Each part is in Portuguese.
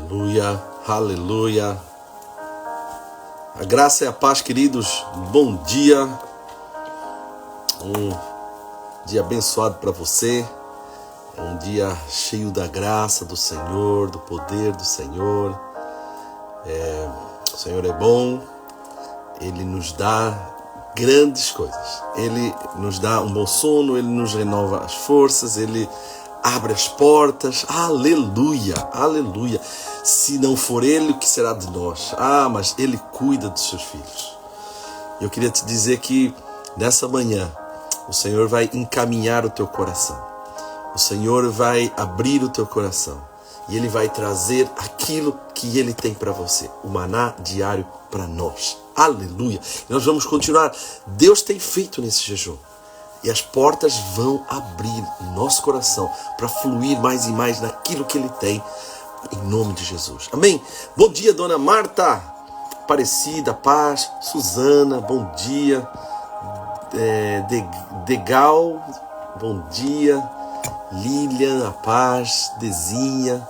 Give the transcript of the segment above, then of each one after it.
Aleluia, aleluia. A graça e a paz, queridos. Bom dia. Um dia abençoado para você. É um dia cheio da graça do Senhor, do poder do Senhor. O Senhor é bom. Ele nos dá grandes coisas. Ele nos dá um bom sono, Ele nos renova as forças, Ele abre as portas. Aleluia, aleluia. Se não for Ele, o que será de nós? Mas Ele cuida dos seus filhos. Eu queria te dizer que nessa manhã o Senhor vai encaminhar o teu coração. O Senhor vai abrir o teu coração. E Ele vai trazer aquilo que Ele tem para você. O maná diário para nós. Aleluia. E nós vamos continuar. Deus tem feito nesse jejum. E as portas vão abrir no nosso coração para fluir mais e mais naquilo que Ele tem. Em nome de Jesus. Amém? Bom dia, dona Marta. Aparecida, paz. Suzana, bom dia. Degal, bom dia. Lilian, a paz. Dezinha.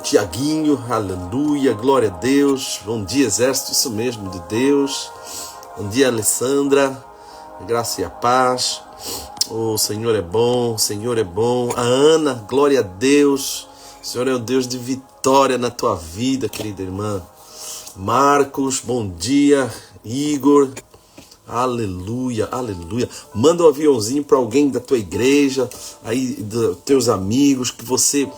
Tiaguinho, aleluia, glória a Deus. Bom dia, exército, isso mesmo, de Deus. Bom dia, Alessandra, graça e a paz. O Senhor é bom, o Senhor é bom. A Ana, glória a Deus. O Senhor é o Deus de vitória na tua vida, querida irmã. Marcos, bom dia. Igor, aleluia, aleluia. Manda um aviãozinho para alguém da tua igreja, aí dos teus amigos, que você...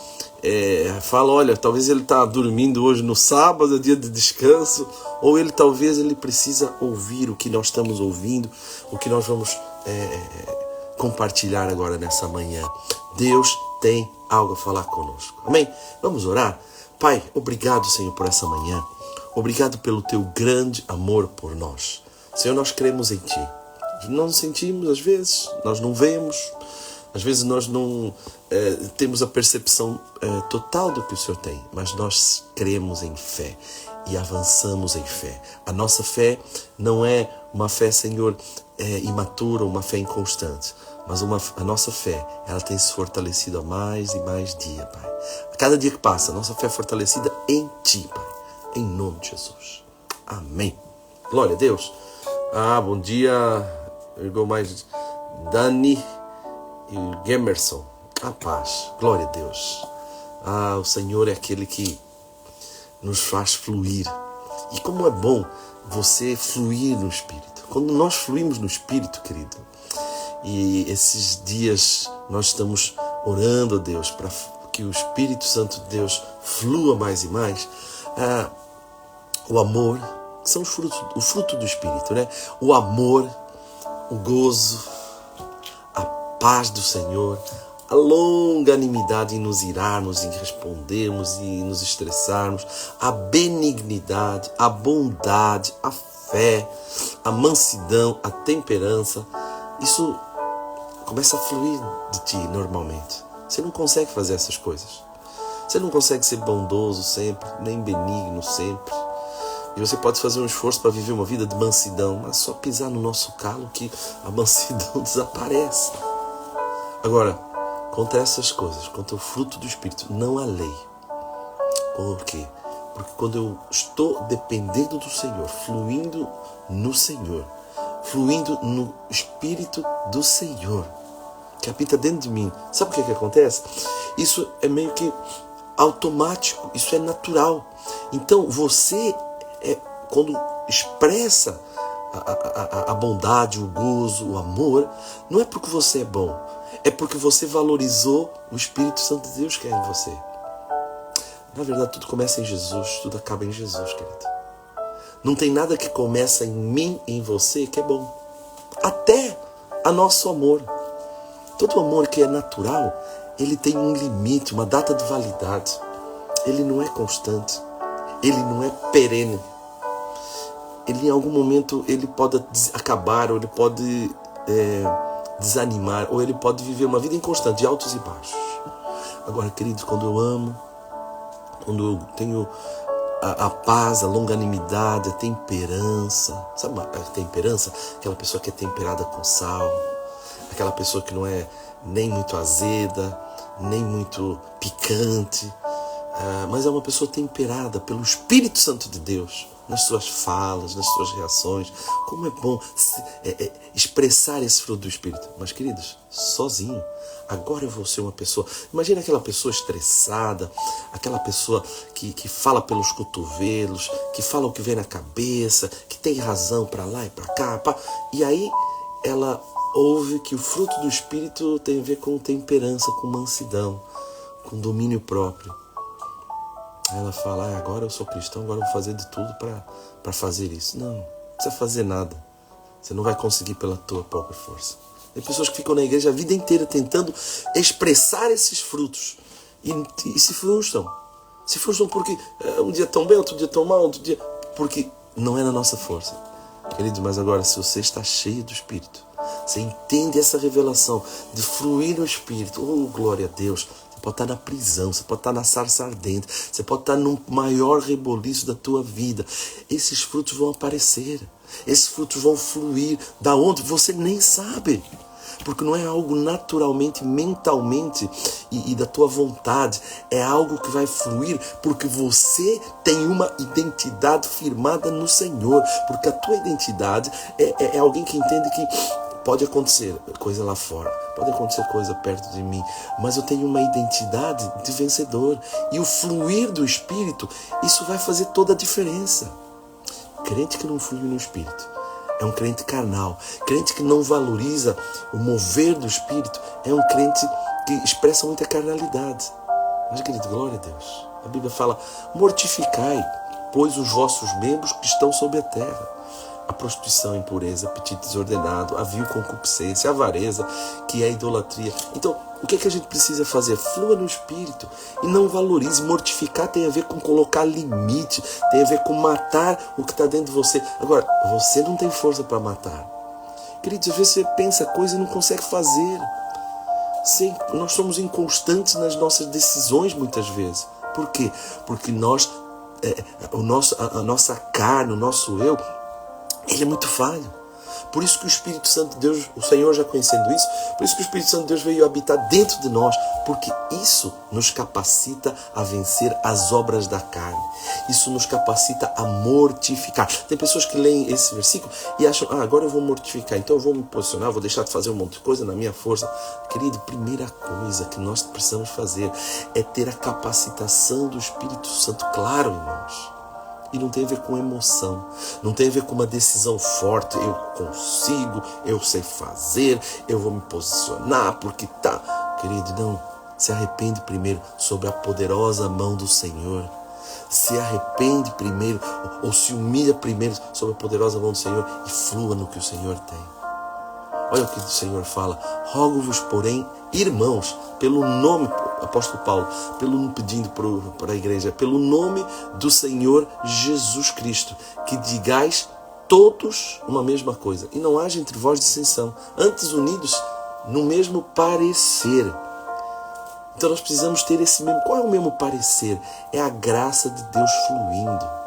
fala, olha, talvez ele está dormindo hoje no sábado, é dia de descanso, ou talvez ele precisa ouvir o que nós estamos ouvindo, o que nós vamos compartilhar agora nessa manhã. Deus tem algo a falar conosco, amém? Vamos orar? Pai, obrigado, Senhor, por essa manhã, obrigado pelo teu grande amor por nós. Senhor, nós cremos em ti, não sentimos às vezes, nós não vemos. Às vezes nós não temos a percepção total do que o Senhor tem, mas nós cremos em fé e avançamos em fé. A nossa fé não é uma fé, Senhor, imatura, uma fé inconstante, mas a nossa fé, ela tem se fortalecido a mais e mais dia, Pai. A cada dia que passa, a nossa fé é fortalecida em Ti, Pai, em nome de Jesus. Amém. Glória a Deus. Bom dia, irmão mais Dani e Gemerson, a paz, glória a Deus. O Senhor é aquele que nos faz fluir. E como é bom você fluir no Espírito. Quando nós fluímos no Espírito, querido, e esses dias nós estamos orando a Deus para que o Espírito Santo de Deus flua mais e mais, o amor, são o fruto do Espírito, né? O amor, o gozo, paz do Senhor, a longanimidade em nos irarmos, em respondermos e nos estressarmos, a benignidade, a bondade, a fé, a mansidão, a temperança, isso começa a fluir de ti normalmente. Você não consegue fazer essas coisas. Você não consegue ser bondoso sempre, nem benigno sempre. E você pode fazer um esforço para viver uma vida de mansidão, mas só pisar no nosso calo que a mansidão desaparece. Agora, contra essas coisas, contra o fruto do Espírito, não há lei. Por quê? Porque quando eu estou dependendo do Senhor, fluindo no Senhor, fluindo no Espírito do Senhor, que habita dentro de mim, sabe o que acontece? Isso é meio que automático, isso é natural. Então, você, quando expressa a bondade, o gozo, o amor, não é porque você é bom, é porque você valorizou o Espírito Santo de Deus que é em você. Na verdade, tudo começa em Jesus, tudo acaba em Jesus, querido. Não tem nada que começa em mim, em você, que é bom. Até a nosso amor. Todo amor que é natural, ele tem um limite, uma data de validade. Ele não é constante. Ele não é perene. Ele, em algum momento, ele pode acabar, ou ele pode desanimar, ou ele pode viver uma vida inconstante, de altos e baixos. Agora, queridos, quando eu amo, quando eu tenho a paz, a longanimidade, a temperança, sabe a temperança? Aquela pessoa que é temperada com sal, aquela pessoa que não é nem muito azeda, nem muito picante, mas é uma pessoa temperada pelo Espírito Santo de Deus, nas suas falas, nas suas reações. Como é bom expressar esse fruto do Espírito. Mas, queridos, sozinho, agora eu vou ser uma pessoa... Imagina aquela pessoa estressada, aquela pessoa que fala pelos cotovelos, que fala o que vem na cabeça, que tem razão para lá e para cá. E aí ela ouve que o fruto do Espírito tem a ver com temperança, com mansidão, com domínio próprio. Aí ela fala, agora eu sou cristão, agora eu vou fazer de tudo para fazer isso. Não precisa fazer nada. Você não vai conseguir pela tua própria força. Tem pessoas que ficam na igreja a vida inteira tentando expressar esses frutos. E se frustram. Se frustram porque um dia tão bem, outro dia tão mal, outro dia... Porque não é na nossa força. Queridos, mas agora, se você está cheio do Espírito, você entende essa revelação de fluir no Espírito. Oh, glória a Deus. Você pode estar na prisão, você pode estar na sarça ardente, você pode estar no maior reboliço da tua vida. Esses frutos vão aparecer. Esses frutos vão fluir da onde você nem sabe. Porque não é algo naturalmente, mentalmente e da tua vontade. É algo que vai fluir porque você tem uma identidade firmada no Senhor. Porque a tua identidade é alguém que entende que pode acontecer coisa lá fora, pode acontecer coisa perto de mim, mas eu tenho uma identidade de vencedor. E o fluir do Espírito, isso vai fazer toda a diferença. Crente que não flui no Espírito é um crente carnal. Crente que não valoriza o mover do Espírito é um crente que expressa muita carnalidade. Mas, querido, glória a Deus. A Bíblia fala, mortificai, pois os vossos membros que estão sobre a terra. A prostituição, a impureza, apetite desordenado, a vil concupiscência, a avareza, que é a idolatria. Então, o que é que a gente precisa fazer? Flua no Espírito e não valorize. Mortificar tem a ver com colocar limite, tem a ver com matar o que está dentro de você. Agora, você não tem força para matar. Queridos, às vezes você pensa coisa e não consegue fazer. Sim, nós somos inconstantes nas nossas decisões muitas vezes. Por quê? Porque a nossa carne, o nosso eu, ele é muito falho. Por isso que o Espírito Santo de Deus, o Senhor já conhecendo isso, por isso que o Espírito Santo de Deus veio habitar dentro de nós, porque isso nos capacita a vencer as obras da carne. Isso nos capacita a mortificar. Tem pessoas que leem esse versículo e acham, agora eu vou mortificar, então eu vou me posicionar, vou deixar de fazer um monte de coisa na minha força. Querido, primeira coisa que nós precisamos fazer é ter a capacitação do Espírito Santo claro em nós. E não tem a ver com emoção, não tem a ver com uma decisão forte, eu consigo, eu sei fazer, eu vou me posicionar, porque tá. Querido, não, se arrepende primeiro sobre a poderosa mão do Senhor. Se arrepende primeiro, ou se humilha primeiro sobre a poderosa mão do Senhor e flua no que o Senhor tem. Olha o que o Senhor fala, rogo-vos, porém, irmãos, pelo nome, apóstolo Paulo, pedindo para a igreja, pelo nome do Senhor Jesus Cristo, que digais todos uma mesma coisa, e não haja entre vós dissensão, antes unidos no mesmo parecer. Então nós precisamos ter esse mesmo, qual é o mesmo parecer? É a graça de Deus fluindo.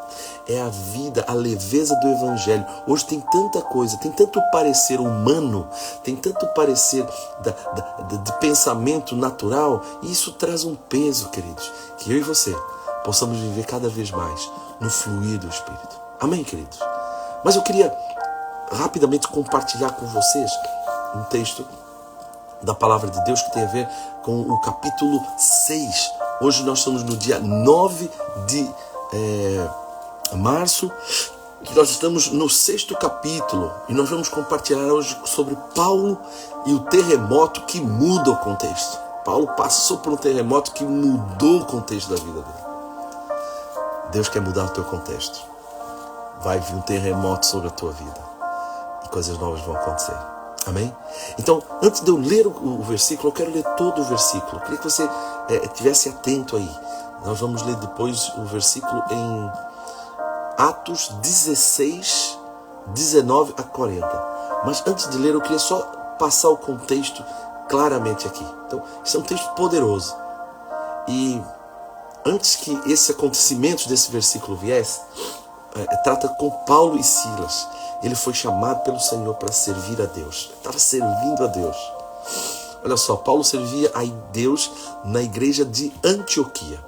É a vida, a leveza do Evangelho. Hoje tem tanta coisa, tem tanto parecer humano, tem tanto parecer de pensamento natural, e isso traz um peso, queridos, que eu e você possamos viver cada vez mais no fluir do Espírito. Amém, queridos? Mas eu queria rapidamente compartilhar com vocês um texto da Palavra de Deus que tem a ver com o capítulo 6. Hoje nós estamos no dia 9 de março, que nós estamos no 6º capítulo, e nós vamos compartilhar hoje sobre Paulo e o terremoto que muda o contexto. Paulo passou por um terremoto que mudou o contexto da vida dele. Deus quer mudar o teu contexto. Vai vir um terremoto sobre a tua vida e coisas novas vão acontecer. Amém? Então, antes de eu ler o versículo, eu quero ler todo o versículo. Eu queria que você estivesse atento aí. Nós vamos ler depois o versículo em Atos 16, 19 a 40. Mas antes de ler, eu queria só passar o contexto claramente aqui. Então, esse é um texto poderoso. E antes que esses acontecimentos desse versículo viesse, trata com Paulo e Silas. Ele foi chamado pelo Senhor para servir a Deus. Ele estava servindo a Deus. Olha só, Paulo servia a Deus na igreja de Antioquia.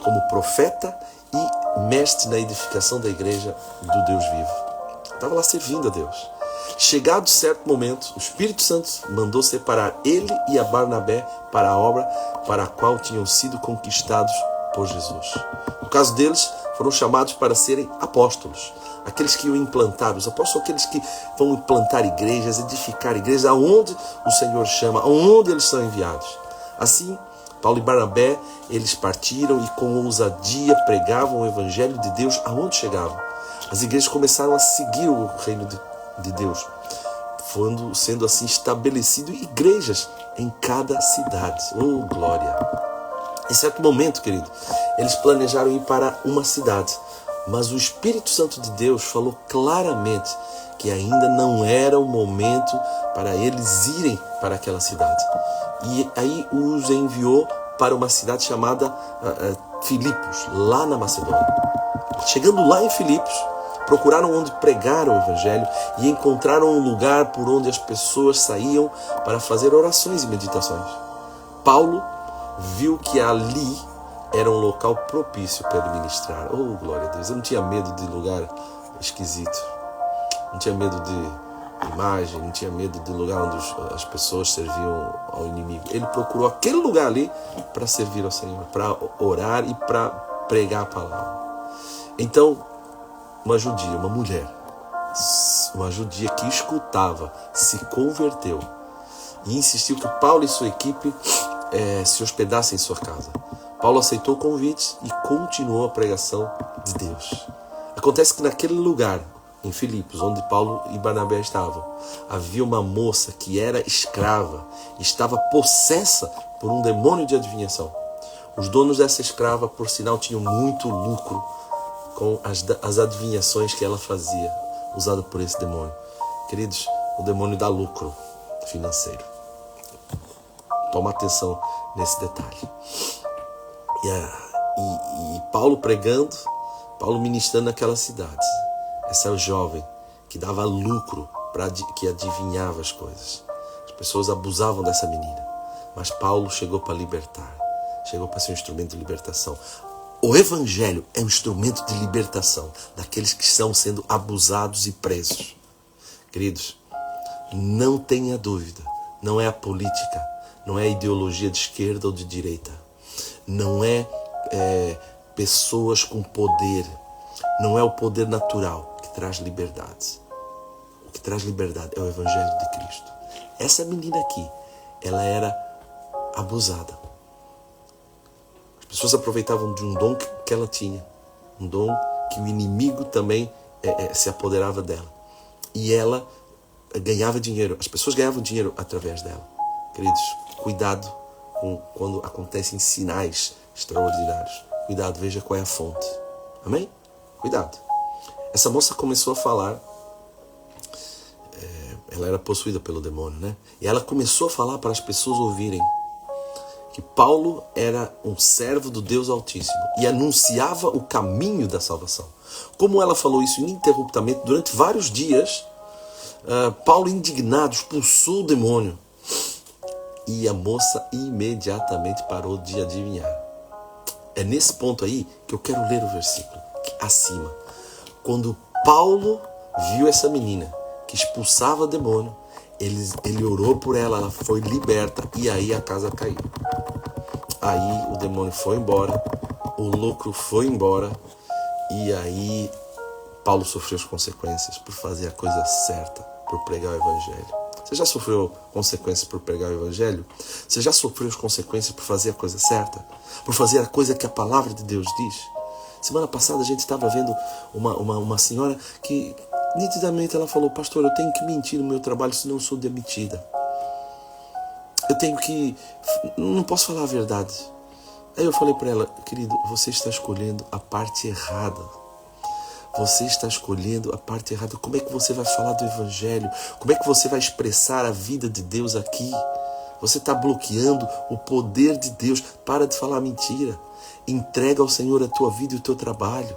como profeta e mestre na edificação da igreja do Deus vivo. Estava lá servindo a Deus. Chegado certo momento, o Espírito Santo mandou separar ele e a Barnabé para a obra para a qual tinham sido conquistados por Jesus. No caso deles, foram chamados para serem apóstolos, aqueles que iam implantar, os apóstolos, aqueles que vão implantar igrejas, edificar igrejas, aonde o Senhor chama, aonde eles são enviados. Assim, Paulo e Barnabé, eles partiram e com ousadia pregavam o Evangelho de Deus aonde chegavam. As igrejas começaram a seguir o reino de Deus, sendo assim estabelecido igrejas em cada cidade. Oh, glória! Em certo momento, querido, eles planejaram ir para uma cidade, mas o Espírito Santo de Deus falou claramente que ainda não era o momento para eles irem para aquela cidade. E aí os enviou para uma cidade chamada Filipos, lá na Macedônia. Chegando lá em Filipos, procuraram onde pregar o Evangelho e encontraram um lugar por onde as pessoas saíam para fazer orações e meditações. Paulo viu que ali era um local propício para ele ministrar. Oh, glória a Deus! Eu não tinha medo de lugar esquisito. Não tinha medo de imagem, não tinha medo de lugar onde as pessoas serviam ao inimigo. Ele procurou aquele lugar ali para servir ao Senhor, para orar e para pregar a palavra. Então, uma judia, uma judia que escutava, se converteu e insistiu que Paulo e sua equipe se hospedassem em sua casa. Paulo aceitou o convite e continuou a pregação de Deus. Acontece que naquele lugar, em Filipos, onde Paulo e Barnabé estavam, havia uma moça que era escrava e estava possessa por um demônio de adivinhação. Os donos dessa escrava, por sinal, tinham muito lucro com as adivinhações que ela fazia, usada por esse demônio. Queridos, o demônio dá lucro financeiro. Toma atenção nesse detalhe. E Paulo pregando, Paulo ministrando naquela cidade. Essa jovem que dava lucro, que adivinhava as coisas. As pessoas abusavam dessa menina. Mas Paulo chegou para libertar. Chegou para ser um instrumento de libertação. O Evangelho é um instrumento de libertação daqueles que estão sendo abusados e presos. Queridos, não tenha dúvida. Não é a política. Não é a ideologia de esquerda ou de direita. Não é pessoas com poder. Não é o poder natural que traz liberdade. O que traz liberdade é o Evangelho de Cristo. Essa menina aqui, ela era abusada. As pessoas aproveitavam de um dom que ela tinha. Um dom que o inimigo também se apoderava dela. E ela ganhava dinheiro. As pessoas ganhavam dinheiro através dela. Queridos, cuidado quando acontecem sinais extraordinários. Cuidado, veja qual é a fonte. Amém? Cuidado. Essa moça começou a falar. Ela era possuída pelo demônio, né? E ela começou a falar para as pessoas ouvirem que Paulo era um servo do Deus Altíssimo e anunciava o caminho da salvação. Como ela falou isso ininterruptamente durante vários dias, Paulo, indignado, expulsou o demônio. E a moça imediatamente parou de adivinhar. É nesse ponto aí que eu quero ler o versículo acima. Quando Paulo viu essa menina que expulsava o demônio, ele orou por ela, ela foi liberta e aí a casa caiu. Aí o demônio foi embora, o lucro foi embora e aí Paulo sofreu as consequências por fazer a coisa certa, por pregar o Evangelho. Você já sofreu consequências por pregar o Evangelho? Você já sofreu as consequências por fazer a coisa certa? Por fazer a coisa que a palavra de Deus diz? Semana passada a gente estava vendo uma senhora que nitidamente ela falou: pastor, eu tenho que mentir no meu trabalho senão eu sou demitida. Não posso falar a verdade. Aí eu falei para ela: querido, você está escolhendo a parte errada. Você está escolhendo a parte errada. Como é que você vai falar do Evangelho? Como é que você vai expressar a vida de Deus aqui? Você está bloqueando o poder de Deus. Para de falar mentira. Entrega ao Senhor a tua vida e o teu trabalho.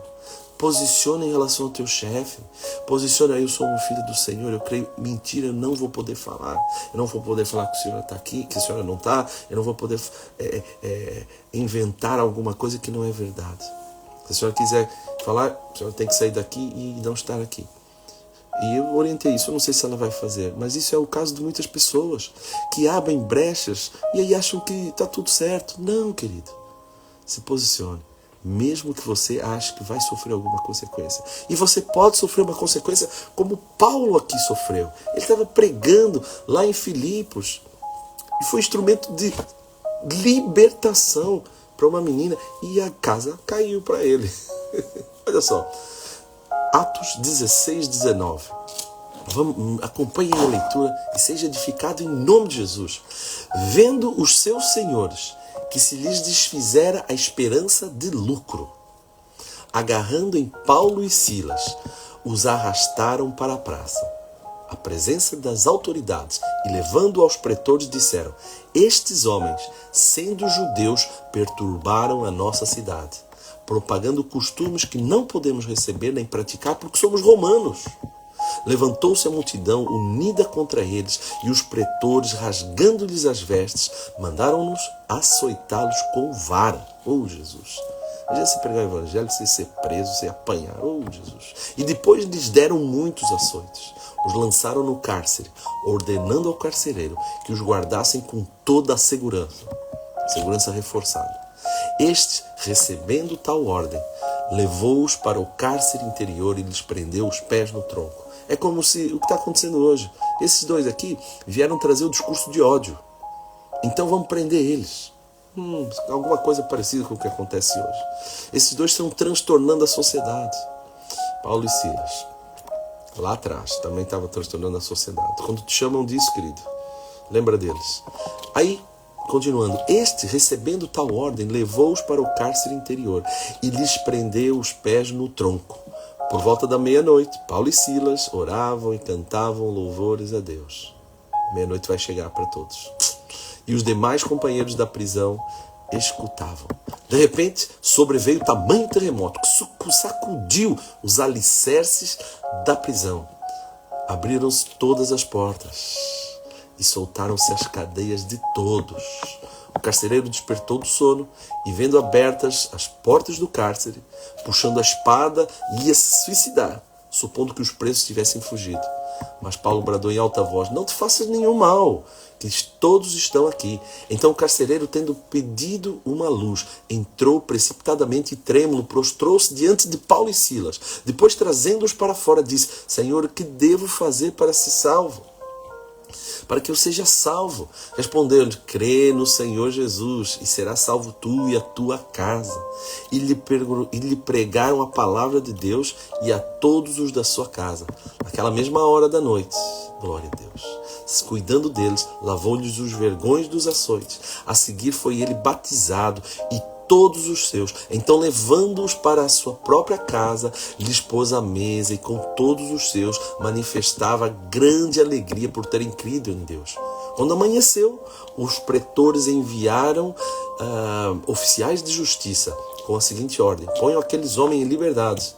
Posiciona em relação ao teu chefe. Posiciona, eu sou um filho do Senhor, eu creio, mentira, eu não vou poder falar. Eu não vou poder falar que a senhora está aqui, que a senhora não está. Eu não vou poder inventar alguma coisa que não é verdade. Se a senhora quiser falar, a senhora tem que sair daqui e não estar aqui. E eu orientei isso, eu não sei se ela vai fazer, mas isso é o caso de muitas pessoas que abrem brechas e aí acham que está tudo certo. Não, querido. Se posicione. Mesmo que você ache que vai sofrer alguma consequência. E você pode sofrer uma consequência como Paulo aqui sofreu. Ele estava pregando lá em Filipos e foi instrumento de libertação para uma menina e a casa caiu para ele. Olha só, Atos 16, 19. Acompanhe a leitura e seja edificado em nome de Jesus. Vendo os seus senhores que se lhes desfizera a esperança de lucro, agarrando em Paulo e Silas, os arrastaram para a praça, à presença das autoridades, e levando aos pretores disseram: estes homens, sendo judeus, perturbaram a nossa cidade, propagando costumes que não podemos receber nem praticar porque somos romanos. Levantou-se a multidão unida contra eles, e os pretores, rasgando-lhes as vestes, mandaram-nos açoitá-los com vara. Oh, Jesus! Já se pregar o evangelho, se ser preso, se apanhar. Oh, Jesus! E depois lhes deram muitos açoites. Os lançaram no cárcere, ordenando ao carcereiro que os guardassem com toda a segurança. Segurança reforçada. Este, recebendo tal ordem, levou-os para o cárcere interior e lhes prendeu os pés no tronco. É como se o que está acontecendo hoje. Esses dois aqui vieram trazer o discurso de ódio. Então vamos prender eles. Alguma coisa parecida com o que acontece hoje. Esses dois estão transtornando a sociedade. Paulo e Silas, lá atrás, também estavam transtornando a sociedade. Quando te chamam disso, querido, lembra deles. Aí, continuando, este, recebendo tal ordem, levou-os para o cárcere interior e lhes prendeu os pés no tronco. Por volta da meia-noite, Paulo e Silas oravam e cantavam louvores a Deus. Meia-noite vai chegar para todos. E os demais companheiros da prisão escutavam. De repente, sobreveio tamanho terremoto que sacudiu os alicerces da prisão. Abriram-se todas as portas e soltaram-se as cadeias de todos. O carcereiro despertou do sono e, vendo abertas as portas do cárcere, puxando a espada, ia se suicidar, supondo que os presos tivessem fugido. Mas Paulo bradou em alta voz: não te faças nenhum mal, que todos estão aqui. Então o carcereiro, tendo pedido uma luz, entrou precipitadamente e trêmulo, prostrou-se diante de Paulo e Silas. Depois, trazendo-os para fora, disse: Senhor, o que devo fazer para ser salvo? Para que eu seja salvo. Respondeu-lhe: crê no Senhor Jesus e serás salvo tu e a tua casa. E lhe pregaram a palavra de Deus e a todos os da sua casa. Naquela mesma hora da noite, glória a Deus, cuidando deles, lavou-lhes os vergões dos açoites. A seguir foi ele batizado e todos os seus. Então, levando-os para a sua própria casa, lhes pôs à mesa e com todos os seus manifestava grande alegria por terem crido em Deus. Quando amanheceu, os pretores enviaram oficiais de justiça com a seguinte ordem: ponham aqueles homens em liberdade.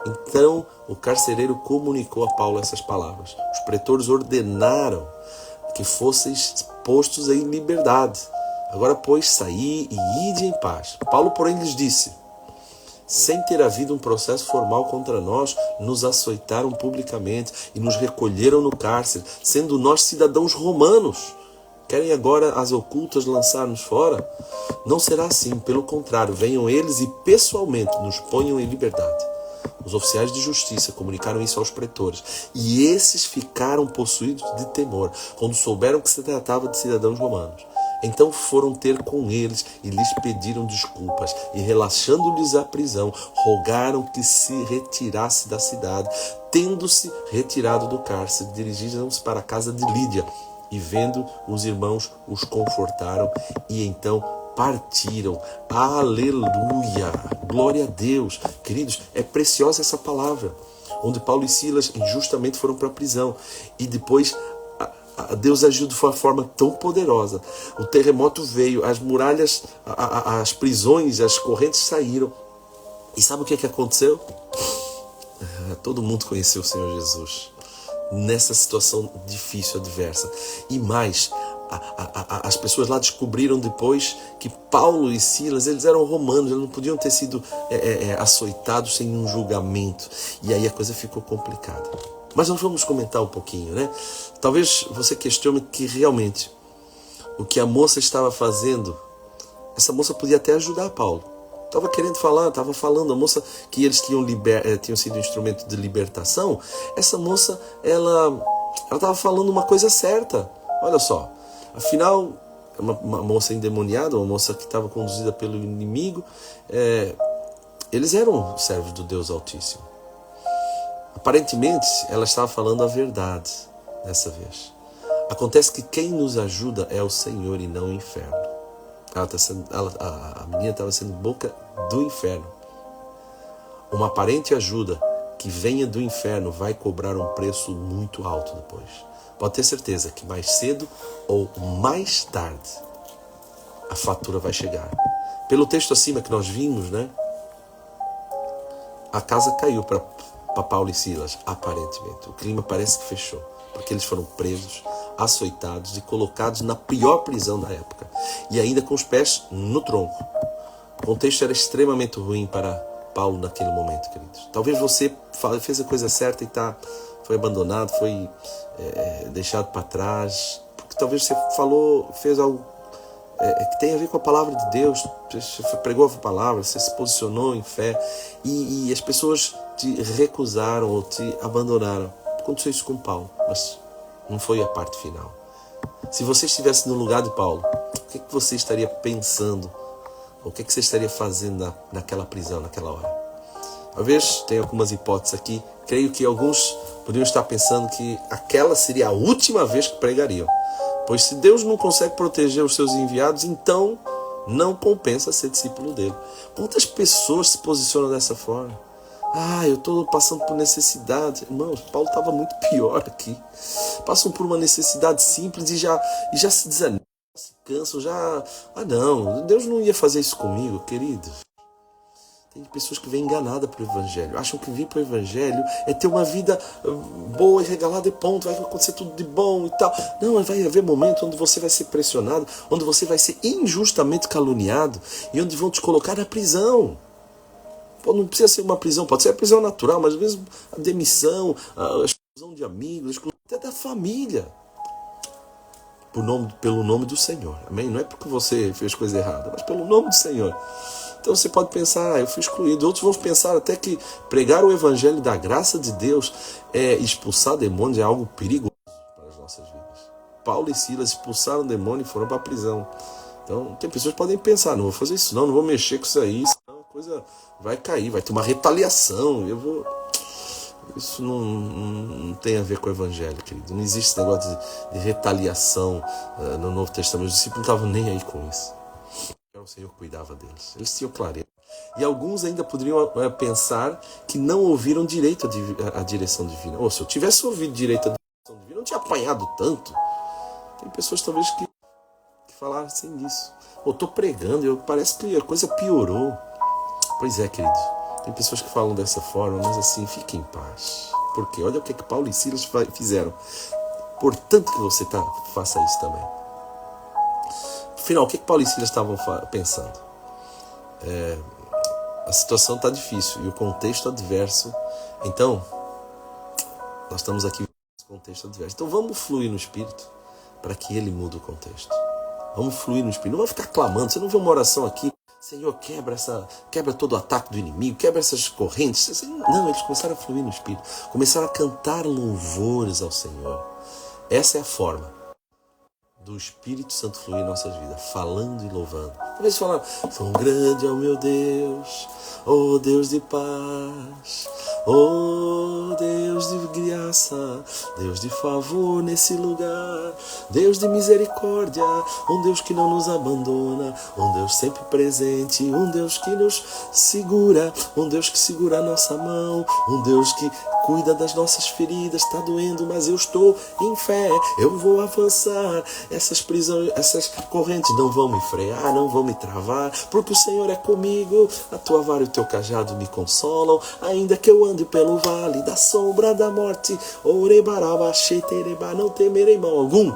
Então o carcereiro comunicou a Paulo essas palavras. Os pretores ordenaram que fossem postos em liberdade. Agora, pois, saí e ide em paz. Paulo, porém, lhes disse: sem ter havido um processo formal contra nós, nos açoitaram publicamente e nos recolheram no cárcere, sendo nós cidadãos romanos. Querem agora as ocultas lançar-nos fora? Não será assim, pelo contrário, venham eles e pessoalmente nos ponham em liberdade. Os oficiais de justiça comunicaram isso aos pretores, e esses ficaram possuídos de temor, quando souberam que se tratava de cidadãos romanos. Então foram ter com eles e lhes pediram desculpas, e relaxando-lhes a prisão, rogaram que se retirasse da cidade. Tendo-se retirado do cárcere, dirigiram-se para a casa de Lídia, e vendo os irmãos, os confortaram, e então partiram. Aleluia! Glória a Deus! Queridos, é preciosa essa palavra, onde Paulo e Silas injustamente foram para a prisão, e depois Deus agiu de uma forma tão poderosa. O terremoto veio, as muralhas, as prisões, as correntes saíram. E sabe o que aconteceu? Todo mundo conheceu o Senhor Jesus nessa situação difícil, adversa. E mais, as pessoas lá descobriram depois que Paulo e Silas, eles eram romanos, eles não podiam ter sido açoitados sem um julgamento. E aí a coisa ficou complicada. Mas nós vamos comentar um pouquinho, né? Talvez você questione que realmente o que a moça estava fazendo, essa moça podia até ajudar Paulo. Estava querendo falar, estava falando, a moça que eles tinham sido instrumento de libertação, essa moça, ela estava falando uma coisa certa. Olha só, afinal, uma moça endemoniada, uma moça que estava conduzida pelo inimigo, eles eram servos do Deus Altíssimo. Aparentemente, ela estava falando a verdade dessa vez. Acontece que quem nos ajuda é o Senhor e não o inferno. A menina estava sendo boca do inferno. Uma aparente ajuda que venha do inferno vai cobrar um preço muito alto depois. Pode ter certeza que mais cedo ou mais tarde a fatura vai chegar. Pelo texto acima que nós vimos, né? A casa caiu para Paulo e Silas, aparentemente. O clima parece que fechou, porque eles foram presos, açoitados e colocados na pior prisão da época. E ainda com os pés no tronco. O contexto era extremamente ruim para Paulo naquele momento, queridos. Talvez você fez a coisa certa e foi abandonado, foi deixado para trás. Porque talvez você fez algo que tem a ver com a palavra de Deus. Você pregou a palavra, você se posicionou em fé. E as pessoas te recusaram ou te abandonaram. Aconteceu isso com Paulo, mas não foi a parte final. Se você estivesse no lugar de Paulo, o que você estaria pensando? O que você estaria fazendo naquela prisão, naquela hora? Talvez tenha algumas hipóteses aqui. Creio que alguns poderiam estar pensando que aquela seria a última vez que pregariam. Pois se Deus não consegue proteger os seus enviados, então não compensa ser discípulo dele. Quantas pessoas se posicionam dessa forma? Eu estou passando por necessidade. Irmãos, Paulo estava muito pior aqui. Passam por uma necessidade simples e já se desanimam, se cansam, não, Deus não ia fazer isso comigo, querido. Tem pessoas que vêm enganadas para o Evangelho. Acham que vir para o Evangelho é ter uma vida boa e regalada e ponto. Vai acontecer tudo de bom e tal. Não, vai haver momentos onde você vai ser pressionado, onde você vai ser injustamente caluniado e onde vão te colocar na prisão. Não precisa ser uma prisão, pode ser a prisão natural, mas às vezes a demissão, a exclusão de amigos, a exclusão até da família. Pelo nome do Senhor. Amém? Não é porque você fez coisa errada, mas pelo nome do Senhor. Então você pode pensar, eu fui excluído. Outros vão pensar até que pregar o Evangelho da graça de Deus, expulsar demônios, é algo perigoso para as nossas vidas. Paulo e Silas expulsaram demônio e foram para a prisão. Então tem pessoas que podem pensar, não vou fazer isso não vou mexer com isso aí, senão a coisa vai cair, vai ter uma retaliação. Isso não tem a ver com o Evangelho, querido. Não existe esse negócio de retaliação no Novo Testamento. Os discípulos não estavam nem aí com isso. O Senhor cuidava deles. Eles tinham clareza. E alguns ainda poderiam pensar que não ouviram direito a direção divina. Se eu tivesse ouvido direito a direção divina, eu não tinha apanhado tanto. Tem pessoas talvez que falassem disso. Estou pregando, parece que a coisa piorou. Pois é, querido. Tem pessoas que falam dessa forma, mas assim, fique em paz. Porque olha o que Paulo e Silas fizeram. Portanto que você faça isso também. Afinal, o que Paulo e Silas estavam pensando? A situação está difícil e o contexto adverso. Então, nós estamos aqui nesse contexto adverso. Então vamos fluir no Espírito para que ele mude o contexto. Vamos fluir no Espírito. Não vamos ficar clamando. Você não vê uma oração aqui. Senhor, quebra todo o ataque do inimigo, quebra essas correntes. Não, eles começaram a fluir no Espírito. Começaram a cantar louvores ao Senhor. Essa é a forma do Espírito Santo fluir em nossas vidas, falando e louvando. Talvez falar, tão grande é o meu Deus, oh Deus de paz, oh Deus de graça, Deus de favor nesse lugar, Deus de misericórdia, um Deus que não nos abandona, um Deus sempre presente, um Deus que nos segura, um Deus que segura a nossa mão, um Deus que cuida das nossas feridas, está doendo, mas eu estou em fé, eu vou avançar. Essas prisões, essas correntes não vão me frear, não vão me travar, porque o Senhor é comigo, a tua vara e o teu cajado me consolam, ainda que eu ande pelo vale da sombra da morte, não temerei mal algum.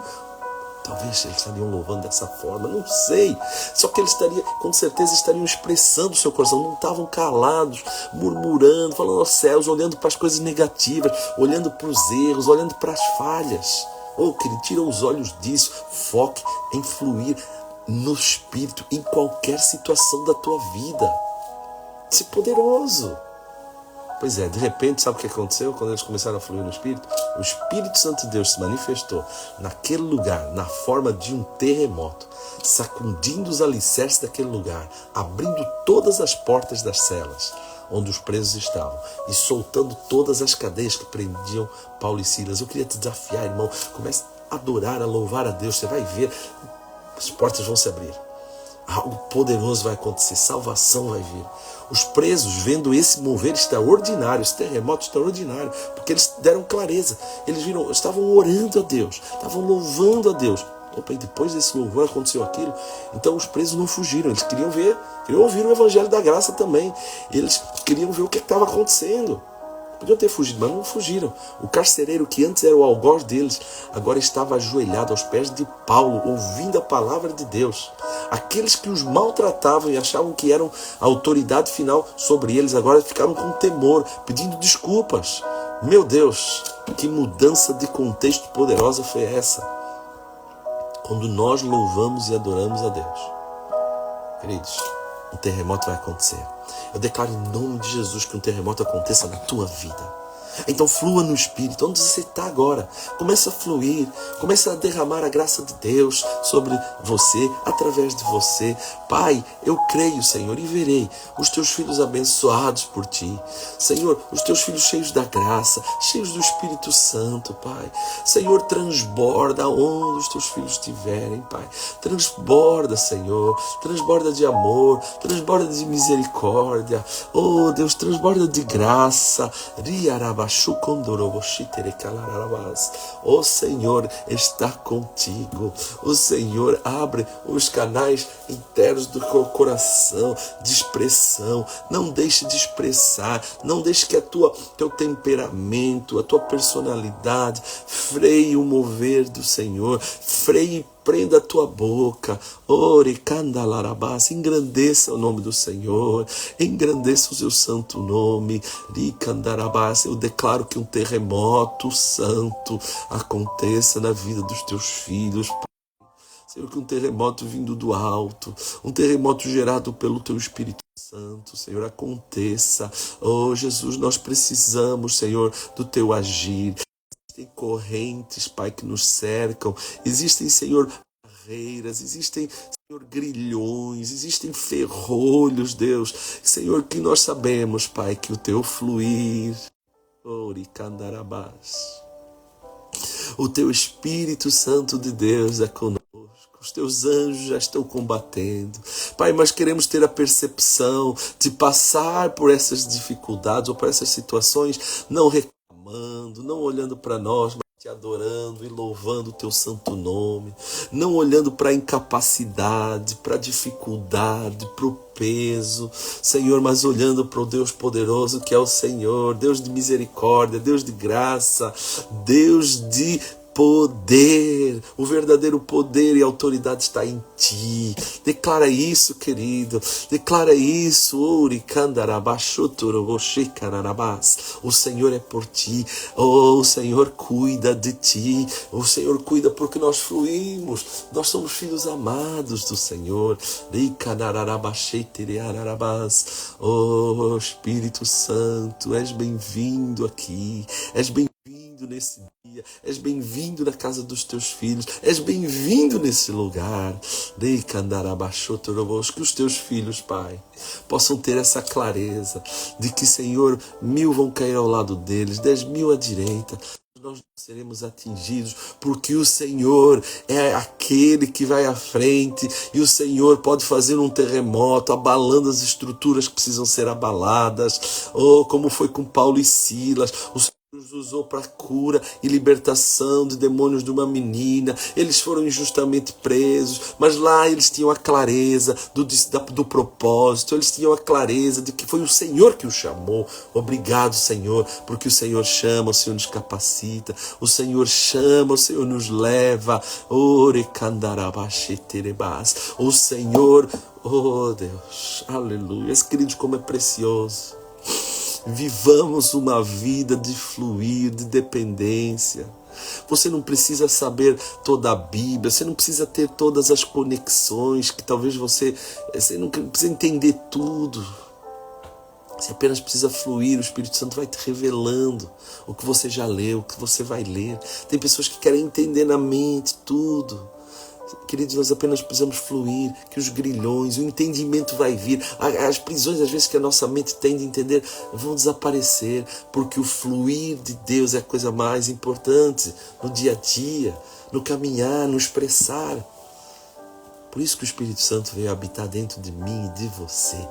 Talvez eles estariam louvando dessa forma, não sei. Só que eles com certeza estariam expressando o seu coração, não estavam calados, murmurando, falando aos céus, olhando para as coisas negativas, olhando para os erros, olhando para as falhas. Querido, tira os olhos disso, foque em fluir no Espírito, em qualquer situação da tua vida. Ser poderoso. Pois é, de repente, sabe o que aconteceu? Quando eles começaram a fluir no Espírito, o Espírito Santo de Deus se manifestou naquele lugar, na forma de um terremoto, sacudindo os alicerces daquele lugar, abrindo todas as portas das celas onde os presos estavam e soltando todas as cadeias que prendiam Paulo e Silas. Eu queria te desafiar, irmão, comece a adorar, a louvar a Deus, você vai ver, as portas vão se abrir. Algo poderoso vai acontecer, salvação vai vir. Os presos, vendo esse mover extraordinário, esse terremoto extraordinário, porque eles deram clareza, eles viram, estavam orando a Deus, estavam louvando a Deus. E depois desse louvor aconteceu aquilo. Então os presos não fugiram, eles queriam ver, queriam ouvir o evangelho da graça também. Eles queriam ver o que estava acontecendo. Podiam ter fugido, mas não fugiram. O carcereiro, que antes era o algoz deles, agora estava ajoelhado aos pés de Paulo, ouvindo a palavra de Deus. Aqueles que os maltratavam e achavam que eram a autoridade final sobre eles, agora ficaram com temor, pedindo desculpas. Meu Deus, que mudança de contexto poderosa foi essa? Quando nós louvamos e adoramos a Deus. Queridos, um terremoto vai acontecer. Eu declaro em nome de Jesus que um terremoto aconteça na tua vida. Então flua no Espírito, onde você está agora. Começa a fluir, começa a derramar a graça de Deus sobre você, através de você. Pai, eu creio, Senhor, e verei os teus filhos abençoados por ti. Senhor, os teus filhos cheios da graça, cheios do Espírito Santo, Pai. Senhor, transborda onde os teus filhos estiverem, Pai. Transborda, Senhor, transborda de amor, transborda de misericórdia. Oh, Deus, transborda de graça. O Senhor está contigo. O Senhor abre os canais internos do teu coração de expressão. Não deixe de expressar. Não deixe que teu temperamento, a tua personalidade freie o mover do Senhor. Freie, prenda a tua boca. Ore, engrandeça o nome do Senhor. Engrandeça o seu santo nome. Eu declaro que um terremoto santo aconteça na vida dos teus filhos. Senhor, que um terremoto vindo do alto, um terremoto gerado pelo teu Espírito Santo, Senhor, aconteça. Oh, Jesus, nós precisamos, Senhor, do teu agir. Existem correntes, Pai, que nos cercam. Existem, Senhor, barreiras. Existem, Senhor, grilhões. Existem ferrolhos, Deus. Senhor, que nós sabemos, Pai, que o teu fluir, o teu Espírito Santo de Deus é conosco. Os teus anjos já estão combatendo. Pai, mas queremos ter a percepção de passar por essas dificuldades ou por essas situações, não reclamando, não olhando para nós, mas te adorando e louvando o teu santo nome. Não olhando para a incapacidade, para a dificuldade, para o peso, Senhor, mas olhando para o Deus poderoso que é o Senhor, Deus de misericórdia, Deus de graça, Deus de poder. O verdadeiro poder e autoridade está em ti. Declara isso, querido. Declara isso. O Senhor é por ti. Oh, o Senhor cuida de ti. O Senhor cuida porque nós fluímos. Nós somos filhos amados do Senhor. Oh, Espírito Santo, és bem-vindo aqui. És bem-vindo nesse dia, és bem-vindo na casa dos teus filhos, és bem-vindo nesse lugar. Que os teus filhos, Pai, possam ter essa clareza de que, Senhor, 1000 vão cair ao lado deles, 10.000 à direita. Nós não seremos atingidos, porque o Senhor é aquele que vai à frente, e o Senhor pode fazer um terremoto, abalando as estruturas que precisam ser abaladas, como foi com Paulo e Silas. O Senhor Deus usou para cura e libertação de demônios de uma menina. Eles foram injustamente presos, mas lá eles tinham a clareza do propósito, eles tinham a clareza de que foi o Senhor que os chamou. Obrigado, Senhor, porque o Senhor chama, o Senhor nos capacita, o Senhor chama, o Senhor nos leva. O Senhor, oh Deus, aleluia. Queridos, como é precioso. Vivamos uma vida de fluir, de dependência. Você não precisa saber toda a Bíblia, você não precisa ter todas as conexões, que talvez você não precisa entender tudo. Você apenas precisa fluir, o Espírito Santo vai te revelando o que você já leu, o que você vai ler. Tem pessoas que querem entender na mente tudo. Queridos, nós apenas precisamos fluir, que os grilhões, o entendimento vai vir. As prisões, às vezes, que a nossa mente tem de entender, vão desaparecer, porque o fluir de Deus é a coisa mais importante no dia a dia, no caminhar, no expressar. Por isso que o Espírito Santo veio habitar dentro de mim e de você,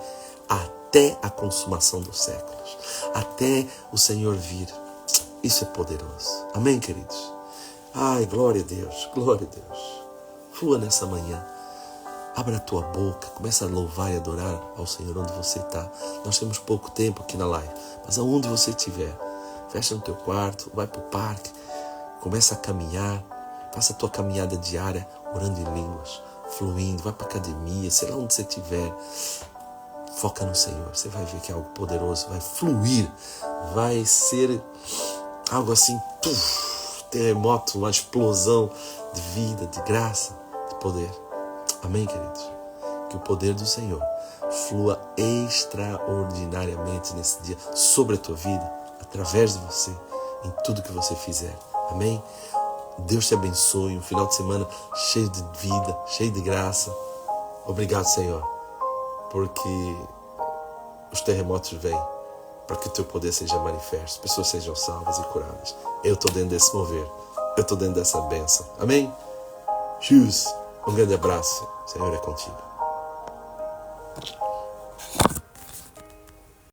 até a consumação dos séculos, até o Senhor vir. Isso é poderoso. Amém, queridos? Ai, glória a Deus, glória a Deus. Flua nessa manhã, abra a tua boca, começa a louvar e adorar ao Senhor onde você está. Nós temos pouco tempo aqui na live, mas aonde você estiver, fecha no teu quarto, vai para o parque, começa a caminhar, faça a tua caminhada diária, orando em línguas, fluindo, vai para a academia, sei lá onde você estiver, foca no Senhor, você vai ver que é algo poderoso, vai fluir, vai ser algo assim, terremoto, uma explosão de vida, de graça, de poder. Amém, queridos? Que o poder do Senhor flua extraordinariamente nesse dia sobre a tua vida, através de você, em tudo que você fizer. Amém? Deus te abençoe, um final de semana cheio de vida, cheio de graça. Obrigado, Senhor, porque os terremotos vêm para que o teu poder seja manifesto, pessoas sejam salvas e curadas. Eu estou dentro desse mover, eu estou dentro dessa bênção. Amém? Jesus, um grande abraço. O Senhor é contigo.